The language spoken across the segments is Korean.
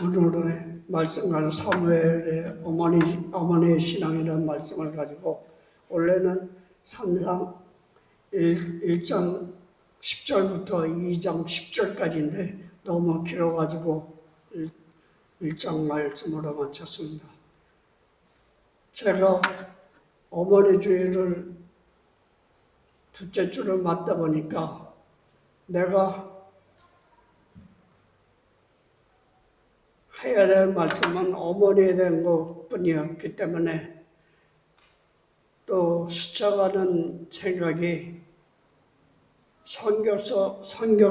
오늘의 말씀과는 사무엘의 어머니의 신앙이라는 말씀을 가지고 원래는 3장 1장 10절부터 2장 10절까지인데 너무 길어가지고 1장 말씀으로 마쳤습니다. 제가 어머니 주일을 둘째 주를 맞다 보니까 내가 해야 될 말씀은 어머니에 대한 것뿐이었기 때문에 또 스쳐가는 생각이 선교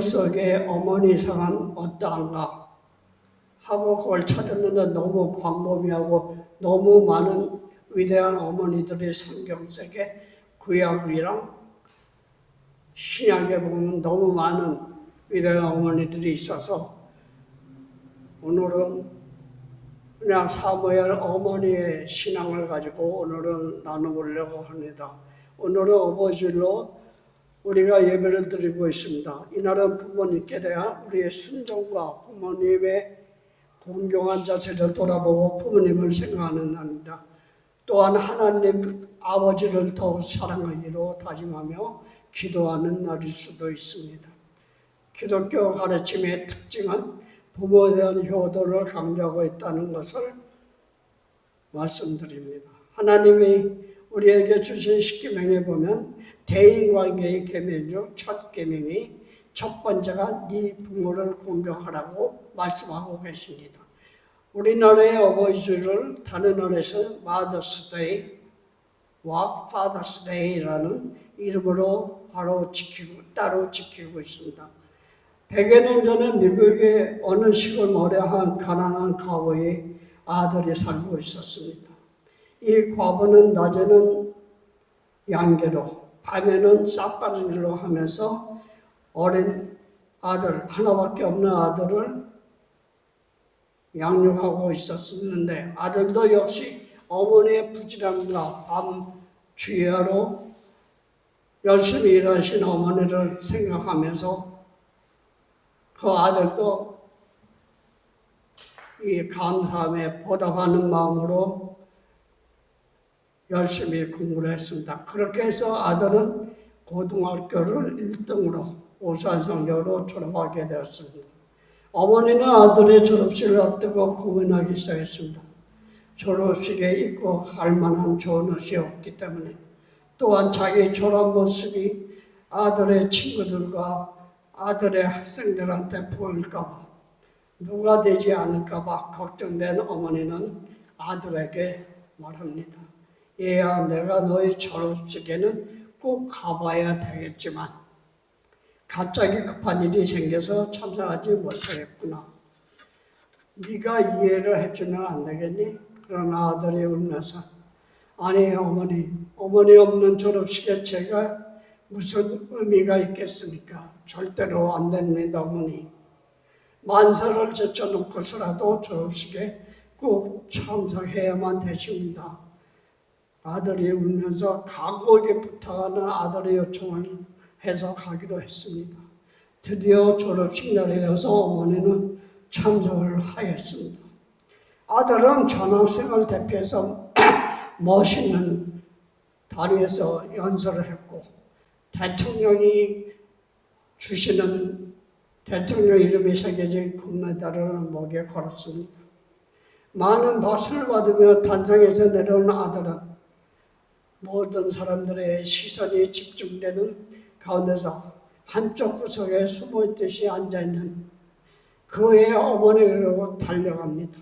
속에 어머니 상은 어떠한가 하고 그걸 찾았는데 너무 광범위하고 너무 많은 위대한 어머니들이 성경 속에 구약이랑 신약에 보면 너무 많은 위대한 어머니들이 있어서 오늘은 그냥 사무엘 어머니의 신앙을 가지고 오늘은 나눠보려고 합니다. 오늘은 어버이주일로 우리가 예배를 드리고 있습니다. 이날은 부모님께 대한 우리의 순종과 부모님의 공경한 자세를 돌아보고 부모님을 생각하는 날입니다. 또한 하나님 아버지를 더욱 사랑하기로 다짐하며 기도하는 날일 수도 있습니다. 기독교 가르침의 특징은 부모에 대한 효도를 강조하고 있다는 것을 말씀드립니다. 하나님이 우리에게 주신 십계명에 보면 대인관계의 계명 중 첫 계명이 첫 번째가 네 부모를 공경하라고 말씀하고 계십니다. 우리나라의 어버이주일을 다른 나라에서 마더스데이와 파더스데이라는 이름으로 따로 지키고 있습니다. 100여 년 전에 미국의 어느 시골 마을에 한 가난한 과부의 아들이 살고 있었습니다. 이 과부는 낮에는 양계로, 밤에는 싹바지로 하면서 어린 아들, 하나밖에 없는 아들을 양육하고 있었는데 아들도 역시 어머니의 부지런함과 밤 주야로 열심히 일하신 어머니를 생각하면서 그 아들도 이 감사함에 보답하는 마음으로 열심히 공부를 했습니다. 그렇게 해서 아들은 고등학교를 1등으로 오산성교로 졸업하게 되었습니다. 어머니는 아들의 졸업식을 앞두고 고민하기 시작했습니다. 졸업식에 입고 갈 만한 좋은 옷이 없기 때문에 또한 자기 졸업 모습이 아들의 친구들과 아들의 학생들한테 보일까봐 누가 되지 않을까봐 걱정된 어머니는 아들에게 말합니다. 얘야, 내가 너의 졸업식에는 꼭 가봐야 되겠지만 갑자기 급한 일이 생겨서 참석하지 못하겠구나. 네가 이해를 해주면 안 되겠니? 그러나 아들이 울면서 아니 어머니 없는 졸업식에 제가 무슨 의미가 있겠습니까? 절대로 안 됩니다, 어머니. 만사를 제쳐놓고서라도 졸업식에 꼭 참석해야만 되십니다. 아들이 울면서 각오하게 부탁하는 아들의 요청을 해서 가기로 했습니다. 드디어 졸업식 날이 되어서 어머니는 참석을 하였습니다. 아들은 전학생을 대표해서 멋있는 다리에서 연설을 했고 대통령이 주시는 대통령 이름이 새겨진 금메달을 목에 걸었습니다. 많은 박수를 받으며 단상에서 내려온 아들은 모든 사람들의 시선이 집중되는 가운데서 한쪽 구석에 숨어있듯이 앉아있는 그의 어머니로 달려갑니다.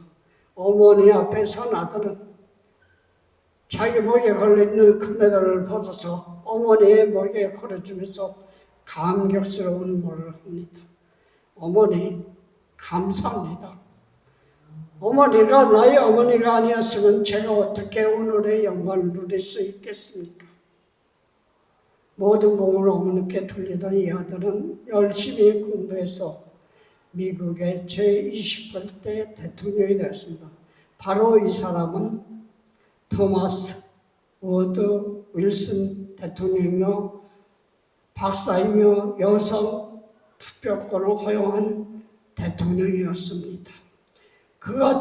어머니 앞에 선 아들은 자기 목에 걸려있는 금메달을 벗어서 어머니의 목에 걸어주면서 감격스러운 말을 합니다. 어머니, 감사합니다. 어머니가 나의 어머니가 아니었으면 제가 어떻게 오늘의 영광을 누릴 수 있겠습니까? 모든 공을 어머니께 돌리던 이 아들은 열심히 공부해서 미국의 제28대 대통령이 되었습니다. 바로 이 사람은 토마스 워드 윌슨 대통령이며 박사이며 여성 투표권을 허용한 대통령이었습니다. 그가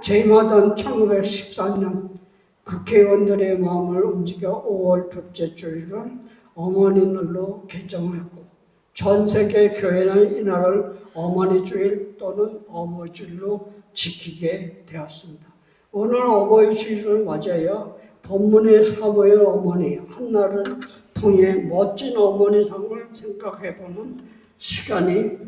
재임하던 1914년 국회의원들의 마음을 움직여 5월 둘째 주일을 어머니날로 개정했고 전 세계 교회는 이날을 어머니 주일 또는 어버이 주일로 지키게 되었습니다. 오늘 어버이 주일을 맞이하여 본문의 사무엘 어머니 한나를 통해 멋진 어머니상을 생각해보는 시간에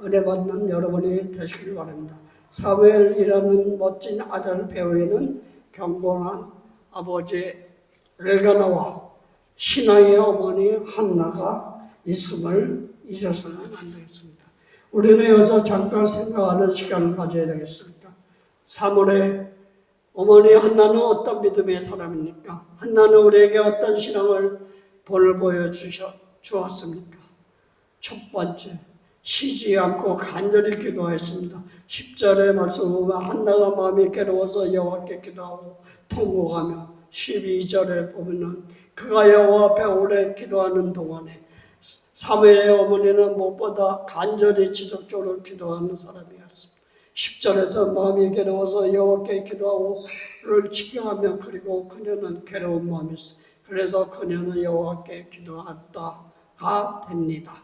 은혜 받는 여러분이 되시길 바랍니다. 사무엘이라는 멋진 아들 배후에는 경건한 아버지 엘가나와 신앙의 어머니 한나가 있음을 잊어서는 안 되겠습니다. 우리는 여기서 잠깐 생각하는 시간을 가져야 되겠습니다. 사무엘의 어머니 한나는 어떤 믿음의 사람입니까? 한나는 우리에게 어떤 신앙을 보여주었습니까? 첫 번째, 쉬지 않고 간절히 기도했습니다. 10절의 말씀 보면 한나가 마음이 괴로워서 여호와께 기도하고 통곡하며 12절에 보면은 그가 여호와 앞에 오래 기도하는 동안에 사무엘의 어머니는 무엇보다 간절히 지속적으로 기도하는 사람이었습니다. 10절에서 마음이 괴로워서 여호와께 기도하고를 지켜하며 그리고 그녀는 괴로운 마음이 있어요. 그래서 그녀는 여호와께 기도하다가 됩니다.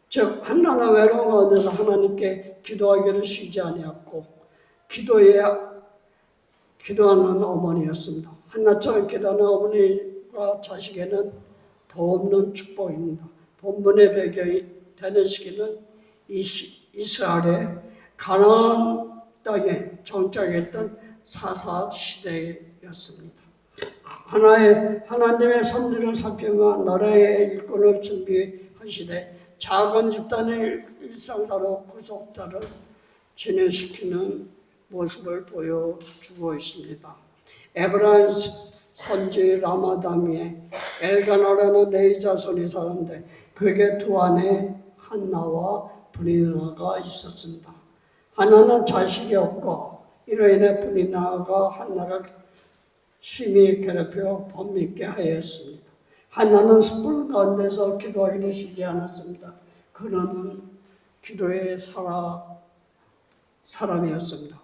즉 한나는 외로운 가운데서 하나님께 기도하기를 쉬지 아니했고 기도하는 어머니였습니다. 한나처럼 기도하는 어머니와 자식에는 더 없는 축복입니다. 본문의 배경이 되는 시기는 이스라엘의 가나안 땅에 정착했던 사사 시대였습니다. 하나님의 섭리를 살피며 나라의 일꾼을 준비하시되 작은 집단의 일상사로 구속자를 진행시키는 모습을 보여주고 있습니다. 에브라임 선지 라마다미에 엘가나라는 네 자손이 살았는데 그에게 두 아내 한나와 브리나가 있었습니다. 한나는 자식이 없고 이로 인해 브리나가 한나를 심히 괴롭혀 범밌게 하였습니다. 한나는 숯불 가운데서 기도하기를 쉬지 않았습니다. 그는 기도의 사람이었습니다.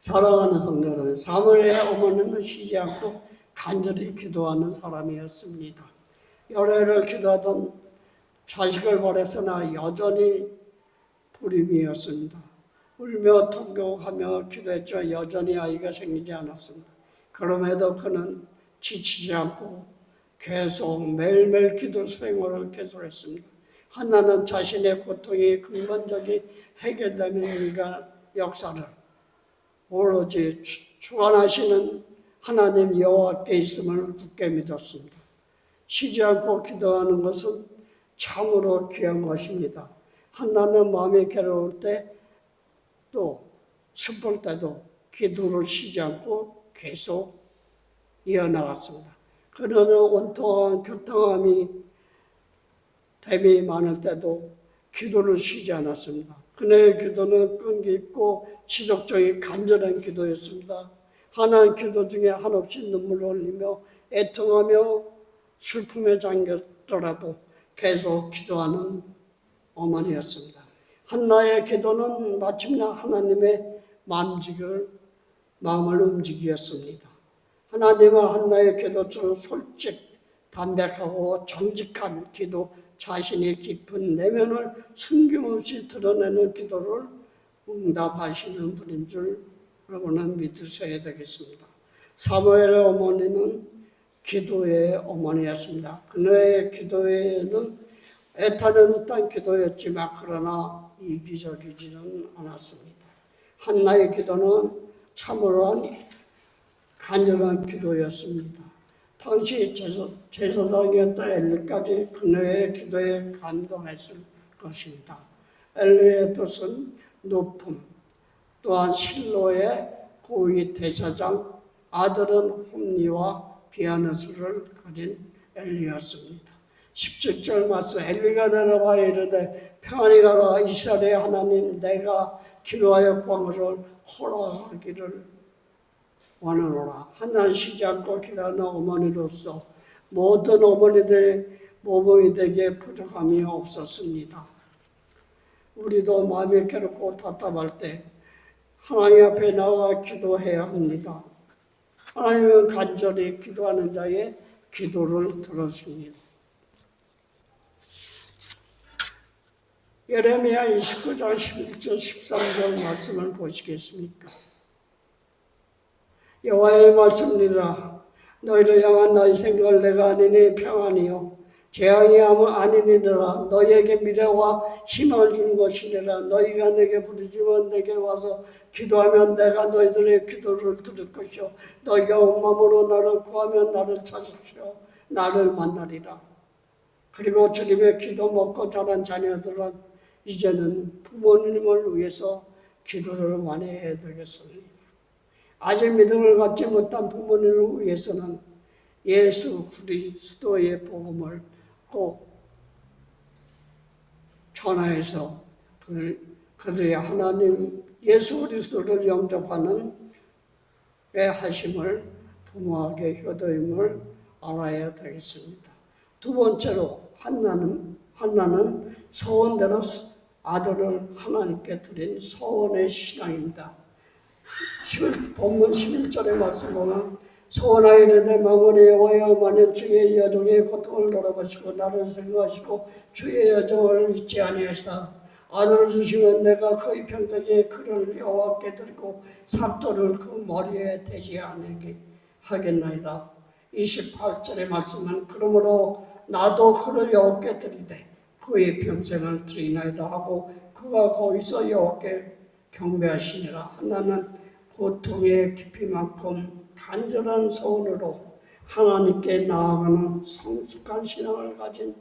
사랑하는 성도 여러분, 사무엘의 어머니는 쉬지 않고 간절히 기도하는 사람이었습니다. 여러 해를 기도하던 자식을 바랬으나 여전히 불임이었습니다. 울며 통곡하며 기도했지만 여전히 아이가 생기지 않았습니다. 그럼에도 그는 지치지 않고 계속 매일매일 기도 생활을 계속했습니다. 한나는 자신의 고통이 근본적인 해결되는 인간 역사를 오로지 주관하시는 하나님 여호와께 있음을 굳게 믿었습니다. 쉬지 않고 기도하는 것은 참으로 귀한 것입니다. 한나는 마음이 괴로울 때 또 슬플 때도 기도를 쉬지 않고 계속 이어나갔습니다. 그러는 원통한 교통함이 댐이 많을 때도 기도를 쉬지 않았습니다. 그녀의 기도는 끈기 있고 지속적인 간절한 기도였습니다. 하나님 기도 중에 한없이 눈물을 흘리며 애통하며 슬픔에 잠겼더라도 계속 기도하는 어머니였습니다. 한나의 기도는 마침내 하나님의 마음을 움직였습니다. 하나님은 한나의 기도처럼 솔직, 담백하고 정직한 기도, 자신의 깊은 내면을 숨김없이 드러내는 기도를 응답하시는 분인 줄 여러분은 믿으셔야 되겠습니다. 사무엘의 어머니는 기도의 어머니였습니다. 그녀의 기도에는 애타는 듯한 기도였지만 그러나 이기적이지는 않았습니다. 한나의 기도는 참으로 간절한 기도였습니다. 당시 제사장이었던 엘리까지 그녀의 기도에 감동했을 것입니다. 엘리의 뜻은 높음, 또한 실로의 고위 대사장, 아들은 홈리와 비아느스를 가진 엘리였습니다. 17절 말씀 엘리가 내려와 이르되 평안히 가라 이스라엘의 하나님 내가 기도하여 구한 것을 허락하기를 원하노라. 한날 쉬지 않고 기도하는 어머니로서 모든 어머니들의 모범이 되기에 부족함이 없었습니다. 우리도 마음이 괴롭고 답답할 때 하나님 앞에 나와 기도해야 합니다. 하나님은 간절히 기도하는 자의 기도를 들으십니다. 예레미야 29장 11절 13절 말씀을 보시겠습니까? 여호와의 말씀이라 너희를 향한 나의 생각을 내가 아니니 평안이요 재앙이 아니니라. 너희에게 미래와 희망을 주는 것이니라. 너희가 내게 부르짖으면 내게 와서 기도하면 내가 너희들의 기도를 들을 것이요 너희가 온 마음으로 나를 구하면 나를 찾으시어 나를 만나리라. 그리고 주님의 기도 먹고 자란 자녀들은 이제는 부모님을 위해서 기도를 많이 해야 되겠습니다. 아직 믿음을 갖지 못한 부모님을 위해서는 예수 그리스도의 복음을 꼭 전하여서 그들의 하나님 예수 그리스도를 영접하는 하심을 부모에게 효도임을 알아야 되겠습니다. 두 번째로 한나는 소원대로 아들을 하나님께 드린 소원의 신앙입니다. 본문 11절의 말씀 보면 소원하여 이르되 마무리 여호와여 만일 주의 여종의 고통을 돌아보시고 나를 생각하시고 주의 여정을 잊지 아니하시다. 아들을 주시면 내가 그의 평생에 그를 여호와께 드리고 삭도를 그 머리에 대지 않게 하겠나이다. 28절의 말씀은 그러므로 나도 그를 여호와께 드리되 그의 평생을 드리나이다 하고 그가 거기서 여호와께 경배하시니라. 하나는 고통의 깊이만큼 간절한 소원으로 하나님께 나아가는 성숙한 신앙을 가진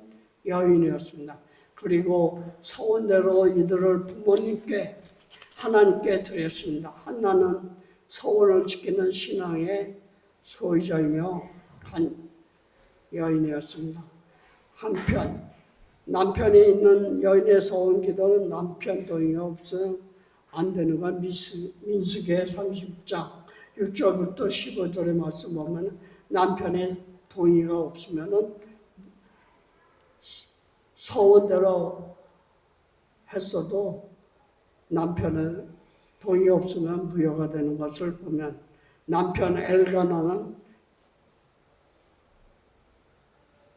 여인이었습니다. 그리고 소원대로 이들을 부모님께 하나님께 드렸습니다. 한나는 소원을 지키는 신앙의 소유자이며 여인이었습니다. 한편 남편이 있는 여인의 소원 기도는 남편 동의 없어 안 되는 건 민수기의 30장 6절부터 15절의 말씀 보면 남편의 동의가 없으면 소원대로 했어도 남편의 동의 없으면 무효가 되는 것을 보면 남편 엘가나는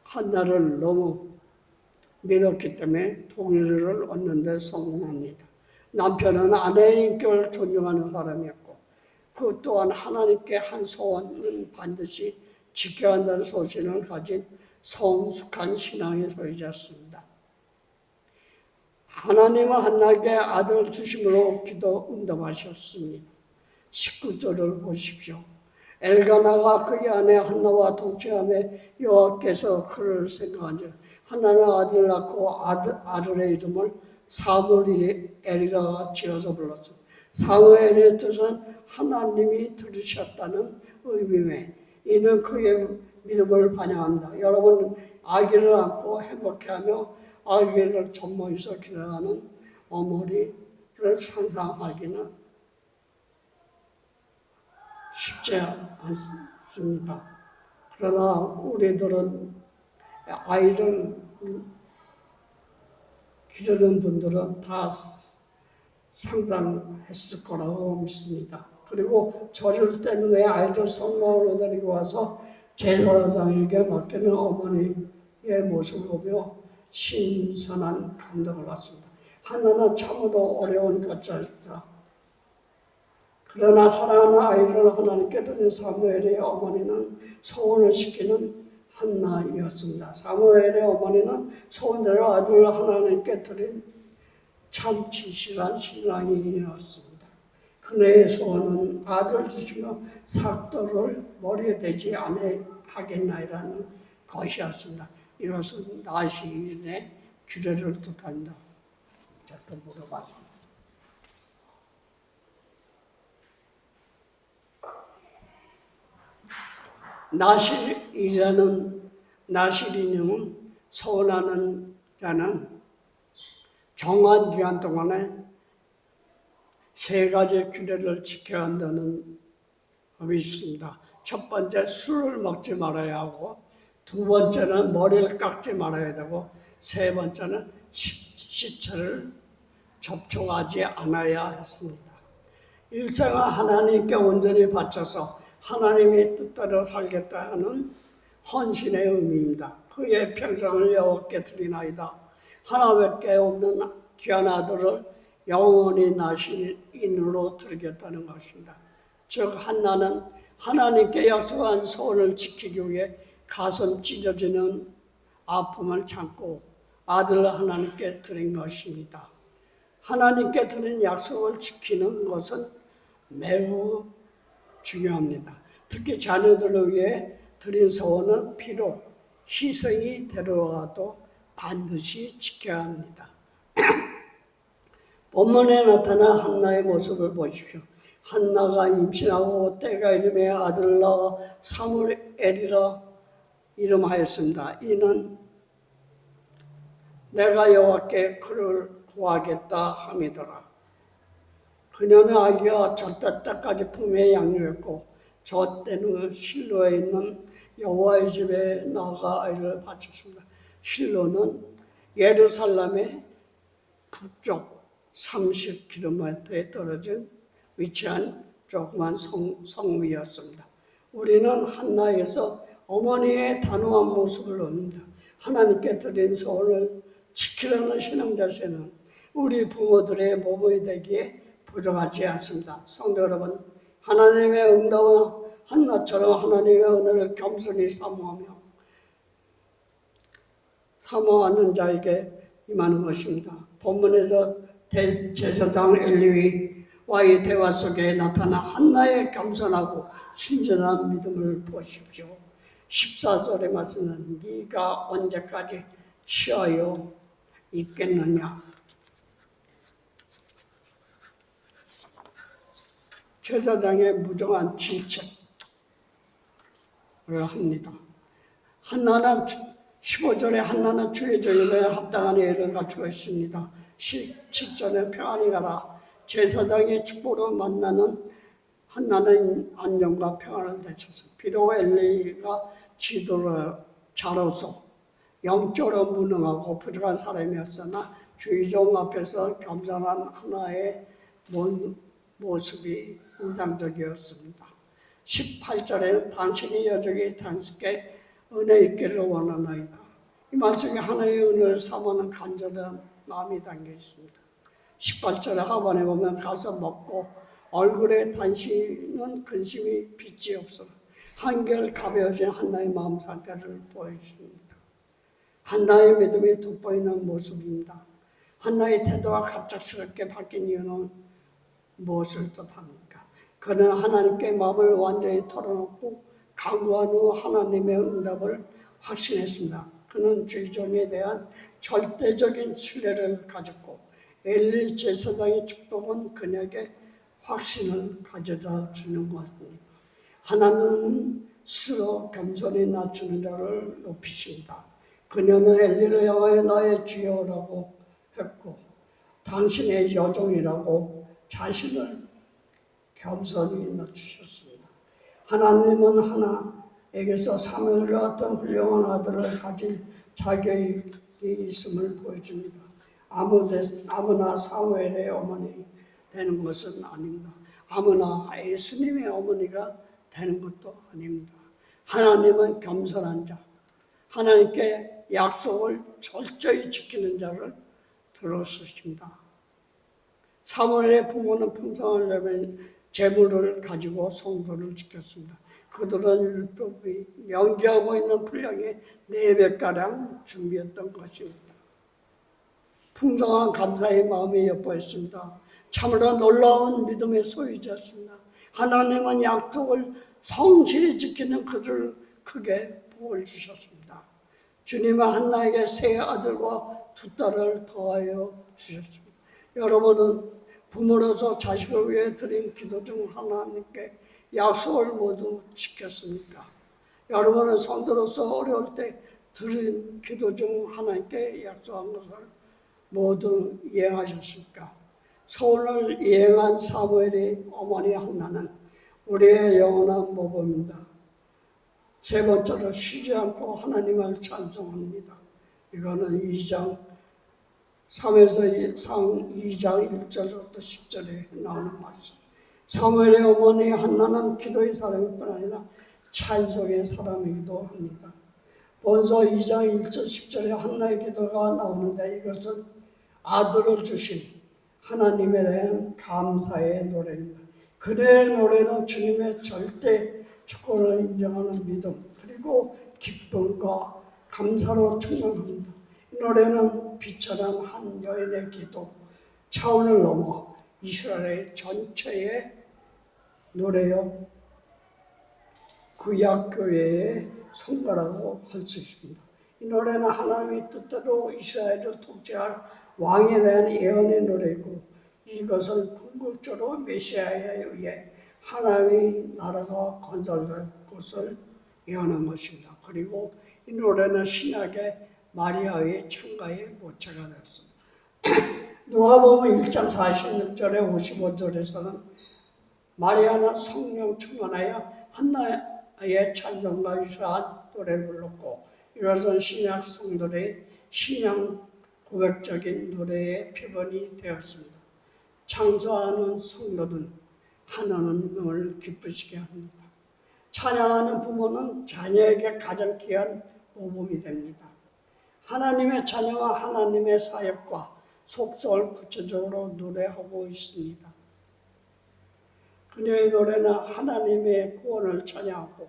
한나를 너무 믿었기 때문에 동의를 얻는 데 성공합니다. 남편은 아내의 인격을 존중하는 사람이었고 그 또한 하나님께 한 소원은 반드시 지켜야 한다는 소신을 가진 성숙한 신앙의 소유자였습니다. 하나님은 한나에게 아들을 주심으로 기도 응답하셨습니다. 19절을 보십시오. 엘가나가 그의 아내 한나와 동침하며 여호와께서 그를 생각한즉 한나는 아들을 낳고 아들의 이름을 사무엘이라 지어서 불렀습니다. 사무엘의 뜻은 하나님이 들으셨다는 의미에 이는 그의 믿음을 반영합니다. 여러분 아기를 안고 행복해하며 아기를 전모해서 기도하는 어머니를 상상하기는 쉽지 않습니다. 그러나 우리들은 아이를 기르는 분들은 다 상담했을 거라고 믿습니다. 그리고 저릴 때는 왜 아이를 성모로 데리고 와서 제사장에게 맡기는 어머니의 모습을 보며 신선한 감동을 받습니다. 하나는 참으로 어려운 가짜였다. 그러나 사랑하는 아이를 하나님께 드린 사무엘의 어머니는 소원을 시키는 한나이었습니다. 사무엘의 어머니는 소원대로 아들을 하나님께 드린 참 진실한 신랑이었습니다. 그녀의 소원은 아들 주시며 삭도를 머리에 대지 아니하겠나이라는 것이었습니다. 이것은 나시인의 규례를 뜻한다. 자꾸 물어봤습니다. 나실인은 소원하는 자는 정한 기간 동안에 세 가지 규례를 지켜야 한다는 법이 있습니다. 첫 번째, 술을 먹지 말아야 하고, 두 번째는 머리를 깎지 말아야 되고, 세 번째는 시체를 접촉하지 않아야 했습니다. 일생을 하나님께 온전히 바쳐서 하나님의 뜻대로 살겠다 하는 헌신의 의미입니다. 그의 평생을 여호와께 드리나이다. 하나밖에 없는 귀한 아들을 영원히 나신 인으로 드리겠다는 것입니다. 즉 한나는 하나님께 약속한 소원을 지키기 위해 가슴 찢어지는 아픔을 참고 아들을 하나님께 드린 것입니다. 하나님께 드린 약속을 지키는 것은 매우 중요합니다. 특히 자녀들을 위해 드린 소원은 비록 희생이 되어가도 반드시 지켜야 합니다. 본문에 나타난 한나의 모습을 보십시오. 한나가 임신하고 때가 이름에 아들을 낳아 사무엘이라 이름하였습니다. 이는 내가 여호와께 그를 구하겠다 함이더라. 그녀는 아기가 젖될 때까지 품에 양육했고 저 때는 실로에 있는 여호와의 집에 나가 아이를 바쳤습니다. 실로는 예루살렘의 북쪽 30km에 떨어진 위치한 조그만 성읍이었습니다. 우리는 한나에서 어머니의 단호한 모습을 얻는다. 하나님께 드린 소원을 지키려는 신앙자세는 우리 부모들의 모범이 되기에 부족하지 않습니다. 성도 여러분, 하나님의 응답은 한나처럼 하나님의 은혜를 겸손히 사모하는 자에게 임하는 것입니다. 본문에서 제사장 엘리와의 대화 속에 나타난 한나의 겸손하고 순전한 믿음을 보십시오. 14절의 말씀은 네가 언제까지 취하여 있겠느냐. 제사장의 무정한 질책을 합니다. 한나는 15절에 한나는 주의 전임에 합당한 예를 갖추고 있습니다. 17절에 평안히 가라. 제사장의 축복으로 만나는 한나는 안정과 평안을 되찾았습니다. 비록 엘리가 지도자로서 영적으로 무능하고 부족한 사람이었으나 주의종 앞에서 겸손한 한나의 모습이 인상적이었습니다. 18절에는 당신이 여전히 당신께 은혜 있기를 원하나이다. 이 말씀에 하나의 은혜를 사모하는 간절한 마음이 담겨 있습니다. 18절에 하반에 보면 가서 먹고 얼굴에 당신은 근심이 빛이 없어 한결 가벼워진 한나의 마음 상태를 보여줍니다. 한나의 믿음이 돋보이는 모습입니다. 한나의 태도가 갑작스럽게 바뀐 이유는 무엇을 뜻합니까? 그는 하나님께 마음을 완전히 털어놓고 간구한 후 하나님의 응답을 확신했습니다. 그는 주의종에 대한 절대적인 신뢰를 가졌고 엘리 제사장의 축복은 그에게 확신을 가져다 주는 것입니다. 하나님은 스스로 겸손히 낮추는 자를 높이십니다. 그녀는 엘리를 향하여 나의 주여라고 했고 당신의 여종이라고 자신을 겸손히 낮추셨습니다. 하나님은 하나에게서 사무엘과 같은 훌륭한 아들을 가질 자격이 있음을 보여줍니다. 아무나 사무엘의 어머니 되는 것은 아닙니다. 아무나 예수님의 어머니가 되는 것도 아닙니다. 하나님은 겸손한 자, 하나님께 약속을 철저히 지키는 자를 들어주십니다. 사무엘의 부모는 풍성한 재물을 가지고 성도를 지켰습니다. 그들은 율법이 명기하고 있는 분량의 4배가량 준비했던 것입니다. 풍성한 감사의 마음이 엿보였습니다. 참으로 놀라운 믿음의 소유자였습니다. 하나님은 약속을 성실히 지키는 그들을 크게 복을 주셨습니다. 주님은 한나에게 3 아들과 2 딸을 더하여 주셨습니다. 여러분은 부모로서 자식을 위해 드린 기도 중 하나님께 약속을 모두 지켰습니까? 여러분은 성도로서 어려울 때 드린 기도 중 하나님께 약속한 것을 모두 이행하셨습니까? 소원을 이행한 사무엘의 어머니 한나는 우리의 영원한 모범입니다. 3 번째로 쉬지 않고 하나님을 찬송합니다. 이거는 2장 사무엘상 2장 1절부터 10절에 나오는 말씀. 사무엘의 어머니 한나는 기도의 사람일 뿐 아니라 찬송의 사람이기도 합니다. 본서 2장 1절 10절에 한나의 기도가 나오는데 이것은 아들을 주신 하나님에 대한 감사의 노래입니다. 그의 노래는 주님의 절대 주권을 인정하는 믿음 그리고 기쁨과 감사로 충만합니다. 이 노래는 비천한 한 여인의 기도 차원을 넘어 이스라엘 전체의 노래요 구약교회의 성가라고 할 수 있습니다. 이 노래는 하나님의 뜻대로 이스라엘을 통치할 왕에 대한 예언의 노래이고 이것은 궁극적으로 메시아에 의해 하나님의 나라가 건설될 것을 예언한 것입니다. 그리고 이 노래는 신약의 마리아의 창가의 모체가 되었습니다. 누가복음 1장 46절에 55절에서는 마리아는 성령 충만하여 한나의 찬송과 유사한 노래를 불렀고 이것은 신약 성도들의 신앙 고백적인 노래의 표본이 되었습니다. 창조하는 성도는 하나님을 기쁘시게 합니다. 찬양하는 부모는 자녀에게 가장 귀한 모범이 됩니다. 하나님의 자녀와 하나님의 사역과 속성을 구체적으로 노래하고 있습니다. 그녀의 노래는 하나님의 구원을 찬양하고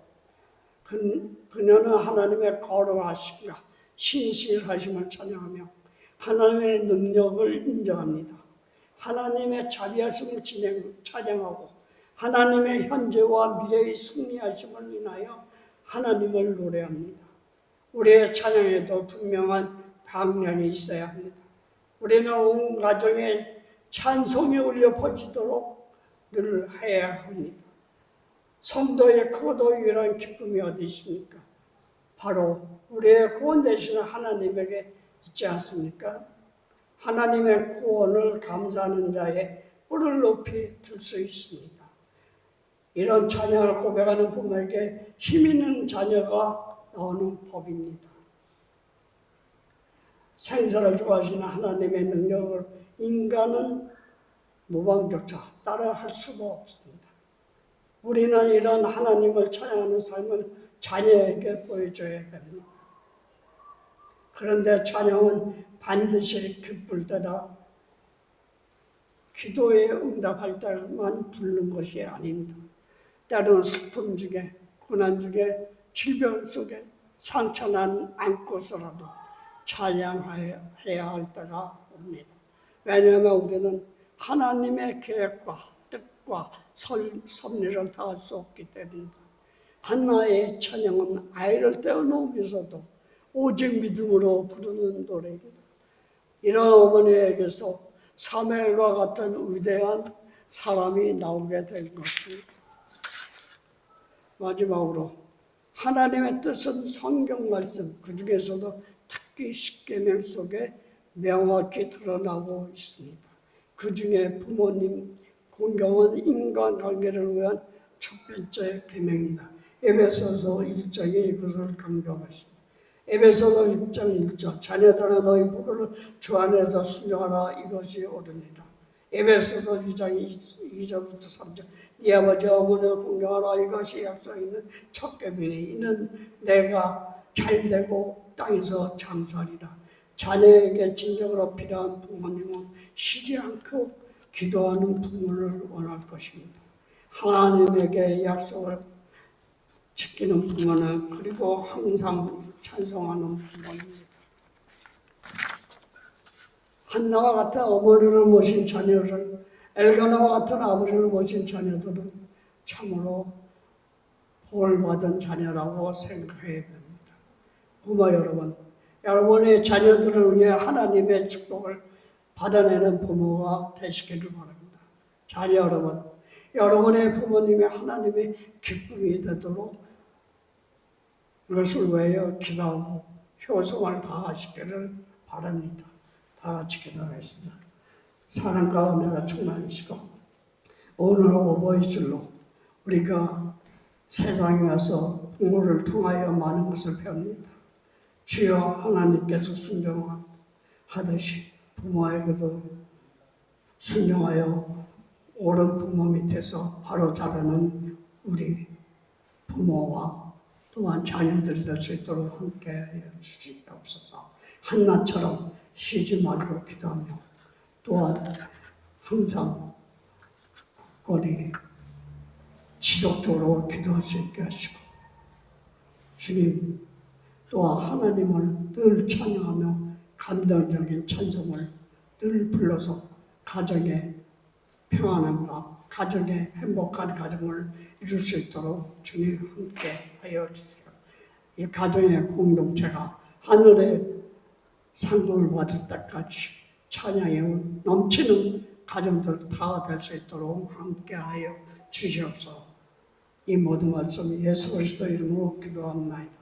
그녀는 하나님의 거룩하심과 신실하심을 찬양하며 하나님의 능력을 인정합니다. 하나님의 자비하심을 찬양하고 하나님의 현재와 미래의 승리하심을 인하여 하나님을 노래합니다. 우리의 찬양에도 분명한 방향이 있어야 합니다. 우리는 온 가정에 찬송이 울려 퍼지도록 늘 해야 합니다. 성도의 크고도 유일한 기쁨이 어디 있습니까? 바로 우리의 구원 되시는 하나님에게 있지 않습니까? 하나님의 구원을 감사하는 자의 뿔을 높이 들 수 있습니다. 이런 찬양을 고백하는 부모에게 힘 있는 자녀가 나오는 법입니다. 생사를 좋아하시는 하나님의 능력을 인간은 모방조차 따라할 수가 없습니다. 우리는 이런 하나님을 찬양하는 삶을 자녀에게 보여줘야 됩니다. 그런데 찬양은 반드시 기쁠 때다 기도에 응답할 때만 부르는 것이 아닙니다. 때로는 슬픔 중에 고난 중에 질병 속에 상처난 안고서라도 찬양해야 할 때가 옵니다. 왜냐하면 우리는 하나님의 계획과 뜻과 섭리를 다할 수 없기 때문입니다. 한나의 찬양은 아이를 떼어놓으면서도 오직 믿음으로 부르는 노래입니다. 이런 어머니에게서 사무엘과 같은 위대한 사람이 나오게 된 것입니다. 마지막으로 하나님의 뜻은 성경 말씀 그 중에서도 특히 십계명 속에 명확히 드러나고 있습니다. 그 중에 부모님 공경은 인간관계를 위한 첫 번째 계명입니다. 에베소서 1장에 이것을 강조하고 있습니다. 에베소서 6장 1절 자녀들아 너희 부모를 주 안에서 순종하라 이것이 옳으니라. 에베소서 2장 2절부터 3절 네 아버지 어머니를 공경하라 이것이 약속 있는 첫 계명이니 이는 내가 잘되고 땅에서 장수하리라. 자녀에게 진정으로 필요한 부모님은 쉬지 않고 기도하는 부모를 원할 것입니다. 하나님에게 약속을 지키는 부모는 그리고 항상 찬송하는 부모입니다. 한나와 같은 어머니를 모신 자녀를 엘가나와 같은 아버지를 모신 자녀들은 참으로 복을받은 자녀라고 생각해야 됩니다. 부모 여러분, 여러분의 자녀들을 위해 하나님의 축복을 받아내는 부모가 되시기를 바랍니다. 자녀 여러분, 여러분의 부모님이 하나님의 기쁨이 되도록 그것을 위하여 기도하고 효성을 다하시기를 바랍니다. 다 같이 기도하겠습니다. 사랑과 은혜가 충만하시고 오늘 오보이줄로 우리가 세상에 와서 부모를 통하여 많은 것을 배웁니다. 주여 하나님께서 순종하듯이 부모에게도 순종하여 옳은 부모 밑에서 바로 자라는 우리 부모와 또한 자녀들이 될 수 있도록 함께하여 주시옵소서. 한나처럼 쉬지 말고 기도하며 또한 항상 굳건히 지속적으로 기도할 수 있게 하시고 주님 또한 하나님을 늘 찬양하며 감동적인 찬송을 늘 불러서 가정의 평안함과 가정의 행복한 가정을 이룰 수 있도록 주님 함께 하여 주시오. 이 가정의 공동체가 하늘의 상급을 받을 때까지 찬양이 넘치는 가정들 다 될 수 있도록 함께하여 주시옵소서. 이 모든 말씀 예수 그리스도 이름으로 기도합니다.